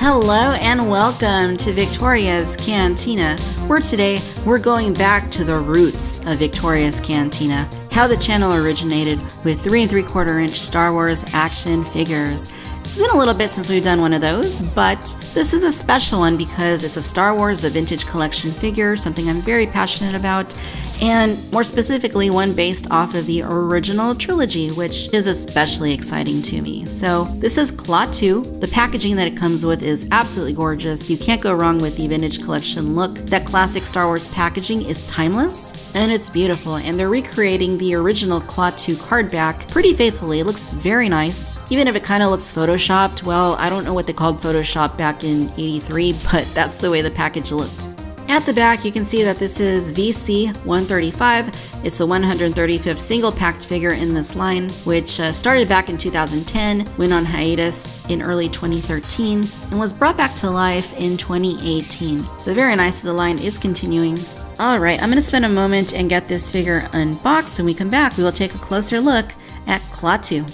Hello and welcome to Victoria's Cantina, where today we're going back to the roots of Victoria's Cantina, how the channel originated with 3 3/4 inch Star Wars action figures. It's been a little bit since we've done one of those, but this is a special one because it's a Star Wars, a vintage collection figure, something I'm very passionate about, and more specifically one based off of the original trilogy, which is especially exciting to me. So this is Klaatu. The packaging that it comes with is absolutely gorgeous. You can't go wrong with the vintage collection look. That classic Star Wars packaging is timeless and it's beautiful, and they're recreating the original Klaatu card back pretty faithfully. It looks very nice, even if it kind of looks photoshopped. Well, I don't know what they called Photoshop back in '83, but that's the way the package looked. At the back, you can see that this is VC 135. It's the 135th single packed figure in this line, which started back in 2010, went on hiatus in early 2013, and was brought back to life in 2018. So very nice that the line is continuing. Alright, I'm going to spend a moment and get this figure unboxed. When we come back, we will take a closer look at Klaatu.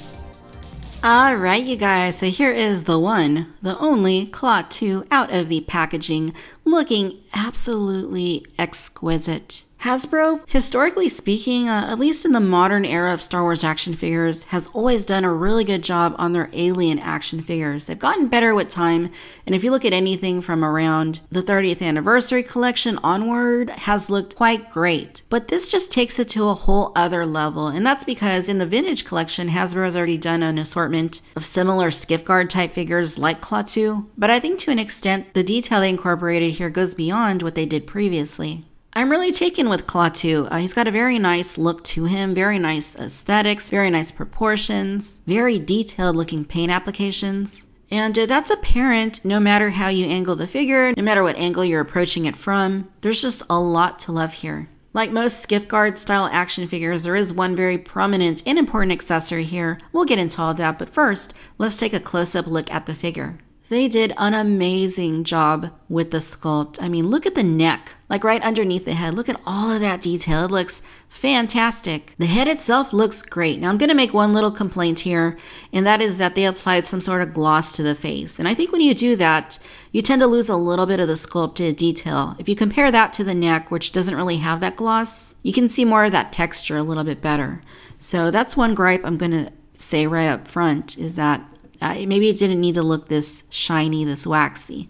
Alright you guys, so here is the one, the only Klaatu out of the packaging, looking absolutely exquisite. Hasbro, historically speaking, at least in the modern era of Star Wars action figures, has always done a really good job on their alien action figures. They've gotten better with time, and if you look at anything from around the 30th anniversary collection onward, has looked quite great. But this just takes it to a whole other level, and that's because in the vintage collection, Hasbro has already done an assortment of similar Skiff Guard type figures like Klaatu, but I think to an extent, the detail they incorporated here goes beyond what they did previously. I'm really taken with Klaatu. He's got a very nice look to him, very nice aesthetics, very nice proportions, very detailed looking paint applications. And that's apparent no matter how you angle the figure, no matter what angle you're approaching it from. There's just a lot to love here. Like most Skiff Guard style action figures, there is one very prominent and important accessory here. We'll get into all of that, but first, let's take a close-up look at the figure. They did an amazing job with the sculpt. I mean, look at the neck, like right underneath the head. Look at all of that detail. It looks fantastic. The head itself looks great. Now I'm going to make one little complaint here, and that is that they applied some sort of gloss to the face. And I think when you do that, you tend to lose a little bit of the sculpted detail. If you compare that to the neck, which doesn't really have that gloss, you can see more of that texture a little bit better. So that's one gripe I'm going to say right up front, is that maybe it didn't need to look this shiny, this waxy.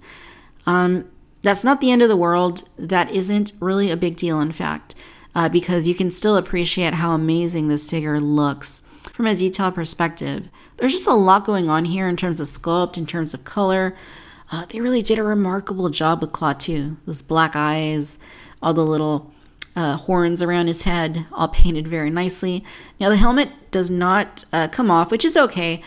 That's not the end of the world. That isn't really a big deal, in fact, because you can still appreciate how amazing this figure looks from a detail perspective. There's just a lot going on here in terms of sculpt, in terms of color. They really did a remarkable job with Klaatu. Those black eyes, all the little horns around his head, all painted very nicely. Now the helmet does not come off, which is okay.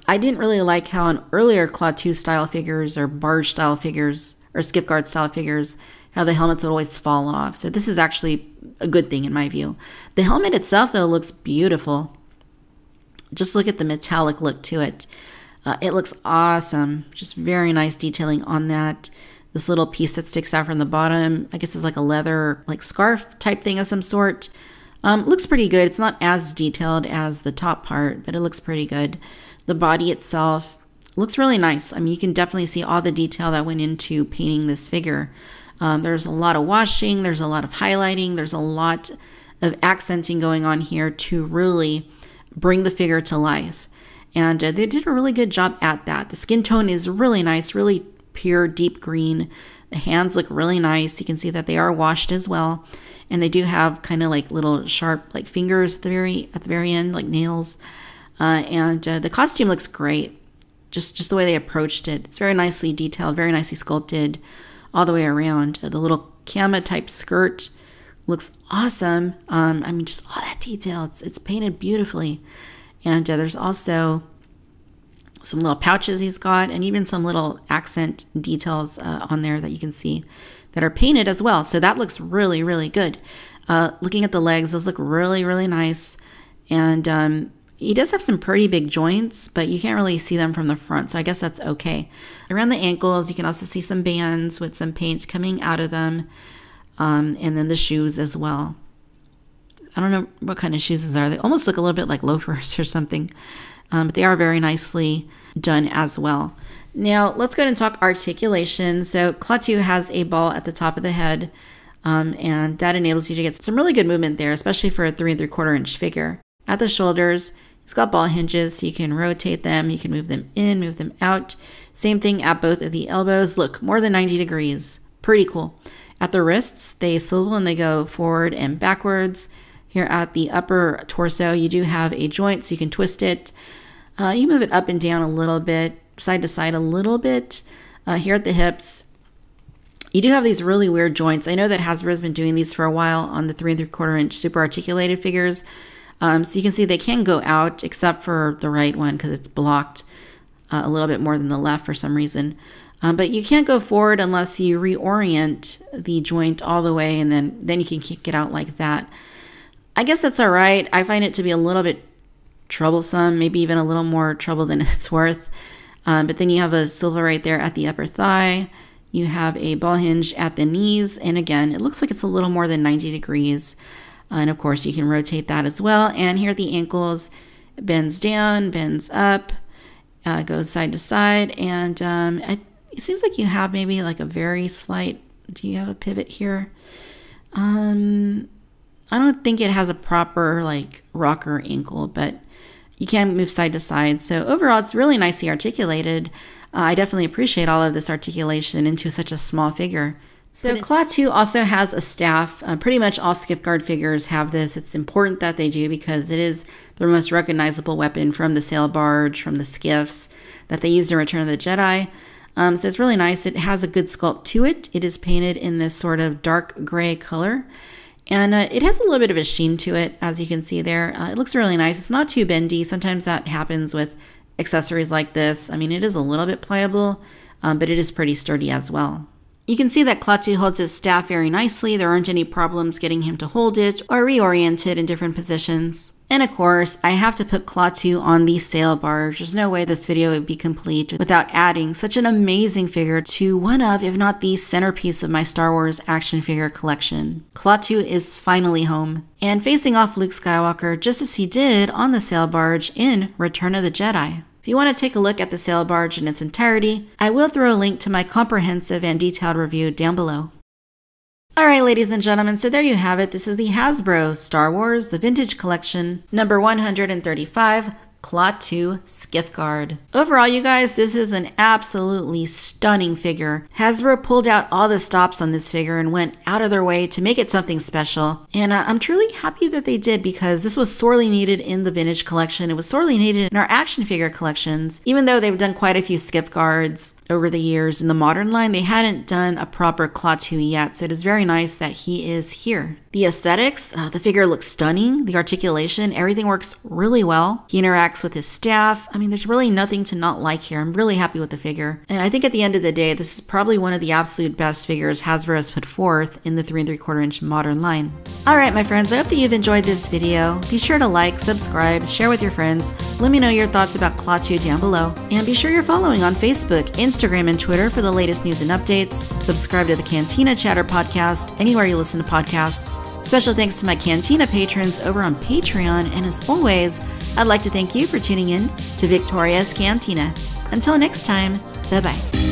I didn't really like how on earlier Klaatu style figures or barge style figures or Skiff Guard style figures, how the helmets would always fall off. So this is actually a good thing in my view. The helmet itself though looks beautiful. Just look at the metallic look to it. It looks awesome. Just very nice detailing on that. This little piece that sticks out from the bottom, I guess it's like a leather like scarf type thing of some sort. Looks pretty good. It's not as detailed as the top part, but it looks pretty good. The body itself looks really nice. I mean, you can definitely see all the detail that went into painting this figure. There's a lot of washing, there's a lot of highlighting, there's a lot of accenting going on here to really bring the figure to life. And they did a really good job at that. The skin tone is really nice, really pure, deep green. The hands look really nice. You can see that they are washed as well. And they do have kind of like little sharp like fingers at the very end, like nails. The costume looks great. Just the way they approached it. It's very nicely detailed, very nicely sculpted all the way around. The little kama type skirt looks awesome. I mean, just all that detail. It's painted beautifully. And there's also some little pouches he's got, and even some little accent details on there that you can see that are painted as well. So that looks really, really good. Looking at the legs, those look really, really nice. And he does have some pretty big joints, but you can't really see them from the front, so I guess that's okay. Around the ankles, you can also see some bands with some paint coming out of them, and then the shoes as well. I don't know what kind of shoes these are. They almost look a little bit like loafers or something, but they are very nicely done as well. Now, let's go ahead and talk articulation. So Klaatu has a ball at the top of the head, and that enables you to get some really good movement there, especially for a 3 3/4 inch figure. At the shoulders, he's got ball hinges, so you can rotate them, you can move them in, move them out. Same thing at both of the elbows. Look, more than 90 degrees. Pretty cool. At the wrists, they swivel and they go forward and backwards. Here at the upper torso, you do have a joint, so you can twist it. You move it up and down a little bit, side to side a little bit. Here at the hips, you do have these really weird joints. I know that Hasbro has been doing these for a while on the 3 3/4 inch super articulated figures. So you can see they can go out, except for the right one because it's blocked a little bit more than the left for some reason. But you can't go forward unless you reorient the joint all the way, and then you can kick it out like that. I guess that's all right. I find it to be a little bit troublesome, maybe even a little more trouble than it's worth. But then you have a swivel right there at the upper thigh. You have a ball hinge at the knees. And again, it looks like it's a little more than 90 degrees. And of course, you can rotate that as well. And here at the ankles, it bends down, bends up, goes side to side. And it seems like you have maybe like a very slight, do you have a pivot here? I don't think it has a proper like rocker ankle, but you can move side to side. So overall, it's really nicely articulated. I definitely appreciate all of this articulation into such a small figure. So Klaatu also has a staff. Pretty much all Skiff Guard figures have this. It's important that they do because it is their most recognizable weapon from the sail barge, from the skiffs that they used in Return of the Jedi. So it's really nice. It has a good sculpt to it. It is painted in this sort of dark gray color. And it has a little bit of a sheen to it, as you can see there. It looks really nice. It's not too bendy. Sometimes that happens with accessories like this. I mean, it is a little bit pliable, but it is pretty sturdy as well. You can see that Klaatu holds his staff very nicely. There aren't any problems getting him to hold it or reorient it in different positions. And of course, I have to put Klaatu on the sail barge. There's no way this video would be complete without adding such an amazing figure to one of, if not the centerpiece of my Star Wars action figure collection. Klaatu is finally home and facing off Luke Skywalker just as he did on the sail barge in Return of the Jedi. If you want to take a look at the sail barge in its entirety, I will throw a link to my comprehensive and detailed review down below. Alright, ladies and gentlemen, so there you have it. This is the Hasbro Star Wars The Vintage Collection, number 135, Klaatu Skiff Guard. Overall, you guys, this is an absolutely stunning figure. Hasbro pulled out all the stops on this figure and went out of their way to make it something special. And I'm truly happy that they did because this was sorely needed in the Vintage Collection. It was sorely needed in our action figure collections. Even though they've done quite a few Skiff Guards over the years in the modern line, they hadn't done a proper Klaatu yet. So it is very nice that he is here. The aesthetics, the figure looks stunning. The articulation, everything works really well. He interacts with his staff. I mean, there's really nothing to not like here. I'm really happy with the figure. And I think at the end of the day, this is probably one of the absolute best figures Hasbro has put forth in the 3 3/4 inch modern line. All right, my friends, I hope that you've enjoyed this video. Be sure to like, subscribe, share with your friends. Let me know your thoughts about Klaatu down below. And be sure you're following on Facebook, Instagram, and Twitter for the latest news and updates. Subscribe to the Cantina Chatter podcast anywhere you listen to podcasts. Special thanks to my Cantina patrons over on Patreon, and as always, I'd like to thank you for tuning in to Victoria's Cantina. Until next time, bye-bye.